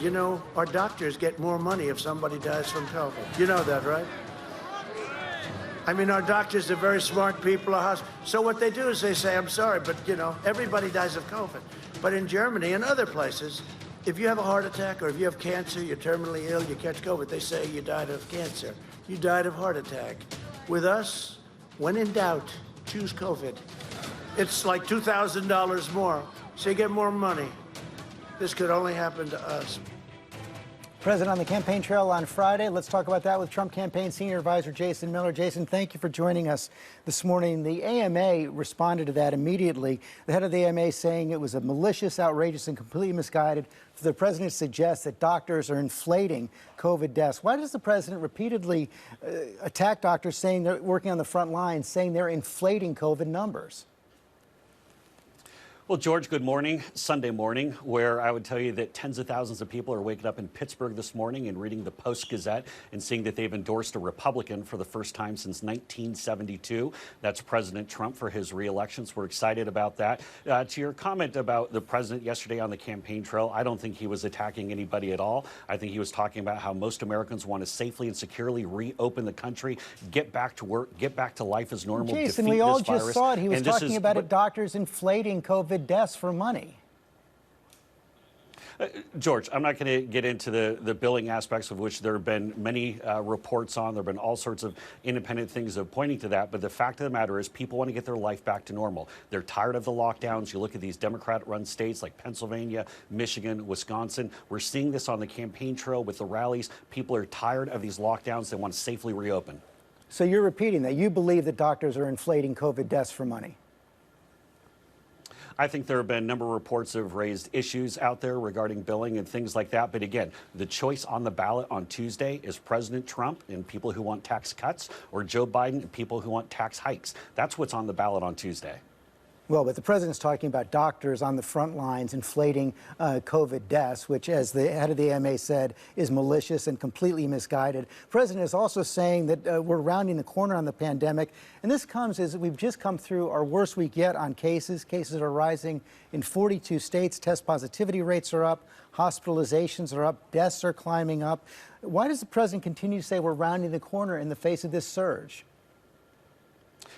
You know, our doctors get more money if somebody dies from COVID. You know that, right? I mean, our doctors are very smart people. So what they do is they say, I'm sorry, but, you know, everybody dies of COVID. But in Germany and other places, if you have a heart attack or if you have cancer, you're terminally ill, you catch COVID, they say you died of cancer. You died of heart attack. With us, when in doubt, choose COVID. It's like $2,000 more, so you get more money. This could only happen to us. President on the campaign trail on Friday. Let's talk about that with Trump campaign senior advisor Jason Miller. Jason, thank you for joining us this morning. The AMA responded to that immediately. The head of the AMA saying it was a malicious, outrageous, and completely misguided for the president to suggest that doctors are inflating COVID deaths. Why does the president repeatedly attack doctors saying they're working on the front lines, saying they're inflating COVID numbers? Well, George, good morning. Sunday morning, where I would tell you that tens of thousands of people are waking up in Pittsburgh this morning and reading the Post-Gazette and seeing that they've endorsed a Republican for the first time since 1972. That's President Trump for his re-election. So we're excited about that. To your comment about the president yesterday on the campaign trail, I don't think he was attacking anybody at all. I think he was talking about how most Americans want to safely and securely reopen the country, get back to work, get back to life as normal. Jason, we all just saw it. He was talking about it, doctors inflating COVID deaths for money. George, I'm not going to get into the billing aspects of which there have been many reports on. There have been all sorts of independent things of pointing to that. But the fact of the matter is people want to get their life back to normal. They're tired of the lockdowns. You look at these Democrat-run states like Pennsylvania, Michigan, Wisconsin. We're seeing this on the campaign trail with the rallies. People are tired of these lockdowns. They want to safely reopen. So you're repeating that. You believe that doctors are inflating COVID deaths for money? I think there have been a number of reports that have raised issues out there regarding billing and things like that. But again, the choice on the ballot on Tuesday is President Trump and people who want tax cuts, or Joe Biden and people who want tax hikes. That's what's on the ballot on Tuesday. Well, but the president's talking about doctors on the front lines inflating COVID deaths, which, as the head of the AMA said, is malicious and completely misguided. The president is also saying that we're rounding the corner on the pandemic. And this comes as we've just come through our worst week yet on cases. Cases are rising in 42 states. Test positivity rates are up. Hospitalizations are up. Deaths are climbing up. Why does the president continue to say we're rounding the corner in the face of this surge?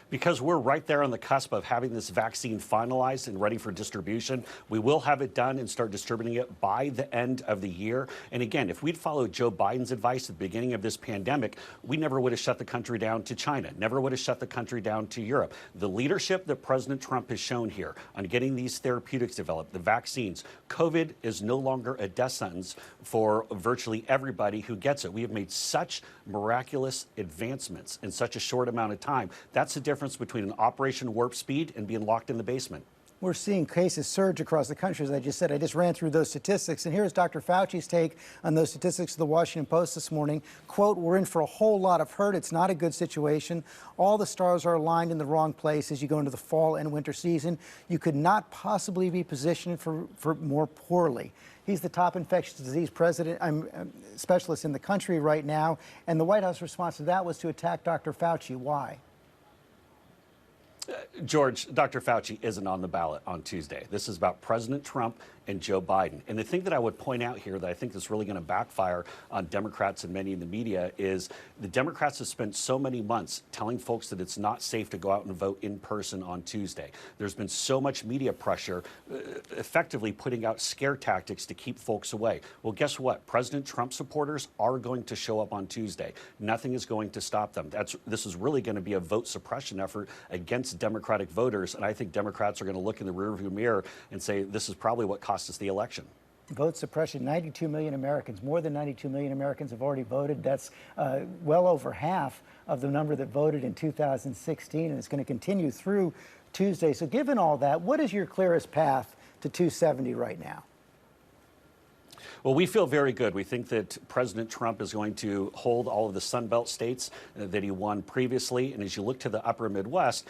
Because we're right there on the cusp of having this vaccine finalized and ready for distribution. We will have it done and start distributing it by the end of the year. And again, if we'd followed Joe Biden's advice at the beginning of this pandemic, we never would have shut the country down to China, never would have shut the country down to Europe. The leadership that President Trump has shown here on getting these therapeutics developed, the vaccines, COVID is no longer a death sentence for virtually everybody who gets it. We have made such miraculous advancements in such a short amount of time. That's the difference between an Operation Warp Speed and being locked in the basement. We're seeing cases surge across the country, as I just said. I just ran through those statistics, and here's Dr. Fauci's take on those statistics to the Washington Post this morning. Quote, we're in for a whole lot of hurt. It's not a good situation. All the stars are aligned in the wrong place as you go into the fall and winter season. You could not possibly be positioned for more poorly. He's the top infectious disease specialist in the country right now, and the White House response to that was to attack Dr. Fauci. Why? George, Dr. Fauci isn't on the ballot on Tuesday. This is about President Trump and Joe Biden. And the thing that I would point out here that I think is really going to backfire on Democrats and many in the media is the Democrats have spent so many months telling folks that it's not safe to go out and vote in person on Tuesday. There's been so much media pressure, effectively putting out scare tactics to keep folks away. Well, guess what? President Trump supporters are going to show up on Tuesday. Nothing is going to stop them. This is really going to be a vote suppression effort against Democratic voters. And I think Democrats are going to look in the rearview mirror and say this is probably what cost us the election. Vote suppression. 92 million Americans, more than 92 million Americans have already voted. That's well over half of the number that voted in 2016, and it's going to continue through Tuesday. So given all that, what is your clearest path to 270 right now? Well, we feel very good. We think that President Trump is going to hold all of the Sun Belt states that he won previously. And as you look to the upper Midwest,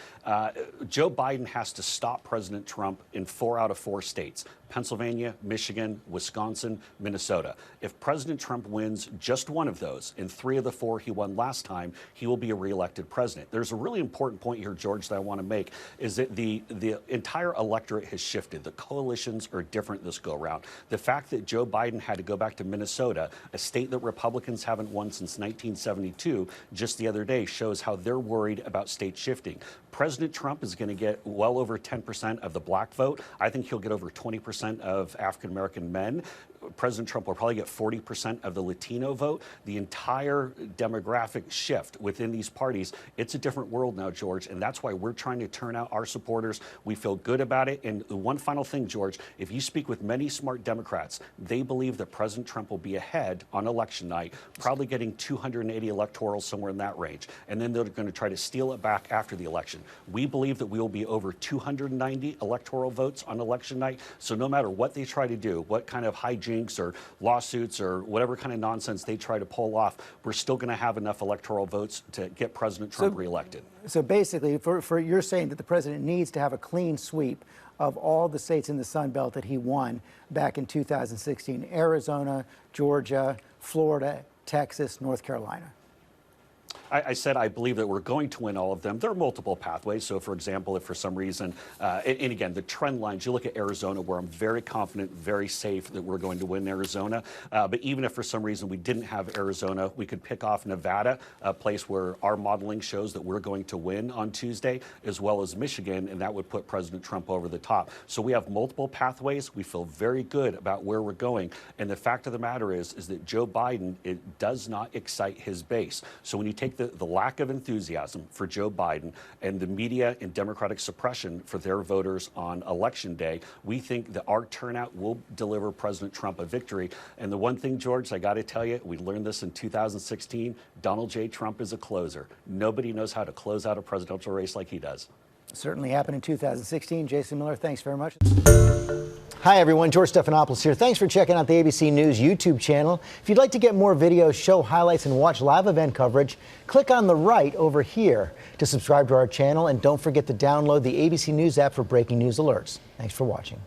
Joe Biden has to stop President Trump in 4 out of 4 states: Pennsylvania, Michigan, Wisconsin, Minnesota. If President Trump wins just one of those in 3 of the 4 he won last time, he will be a reelected president. There's a really important point here, George, that I want to make, is that the entire electorate has shifted. The coalitions are different this go around. The fact that Joe Biden Biden had to go back to Minnesota, a state that Republicans haven't won since 1972, just the other day, shows how they're worried about state shifting. President Trump is going to get well over 10% of the black vote. I think he'll get over 20% of African-American men. President Trump will probably get 40% of the Latino vote. The entire demographic shift within these parties, it's a different world now, George, and that's why we're trying to turn out our supporters. We feel good about it. And the one final thing, George, if you speak with many smart Democrats, they believe that President Trump will be ahead on election night, probably getting 280 electoral, somewhere in that range. And then they're going to try to steal it back after the election. We believe that we will be over 290 electoral votes on election night. So no matter what they try to do, what kind of hijinks or lawsuits or whatever kind of nonsense they try to pull off, we're still going to have enough electoral votes to get President Trump reelected. So basically, for you're saying that the president needs to have a clean sweep of all the states in the Sun Belt that he won back in 2016: Arizona, Georgia, Florida, Texas, North Carolina. I said I believe that we're going to win all of them. There are multiple pathways. So, for example, if for some reason, and again, the trend lines, you look at Arizona, where I'm very confident, very safe that we're going to win Arizona. But even if for some reason we didn't have Arizona, we could pick off Nevada, a place where our modeling shows that we're going to win on Tuesday, as well as Michigan, and that would put President Trump over the top. So we have multiple pathways. We feel very good about where we're going. And the fact of the matter is that Joe Biden, it does not excite his base. So when you take the lack of enthusiasm for Joe Biden and the media and Democratic suppression for their voters on election day, we think that our turnout will deliver President Trump a victory. And the one thing, George, I got to tell you, we learned this in 2016, Donald J. Trump is a closer. Nobody knows how to close out a presidential race like he does. Certainly happened in 2016. Jason Miller, thanks very much. Hi, everyone. George Stephanopoulos here. Thanks for checking out the ABC News YouTube channel. If you'd like to get more videos, show highlights, and watch live event coverage, click on the right over here to subscribe to our channel. And don't forget to download the ABC News app for breaking news alerts. Thanks for watching.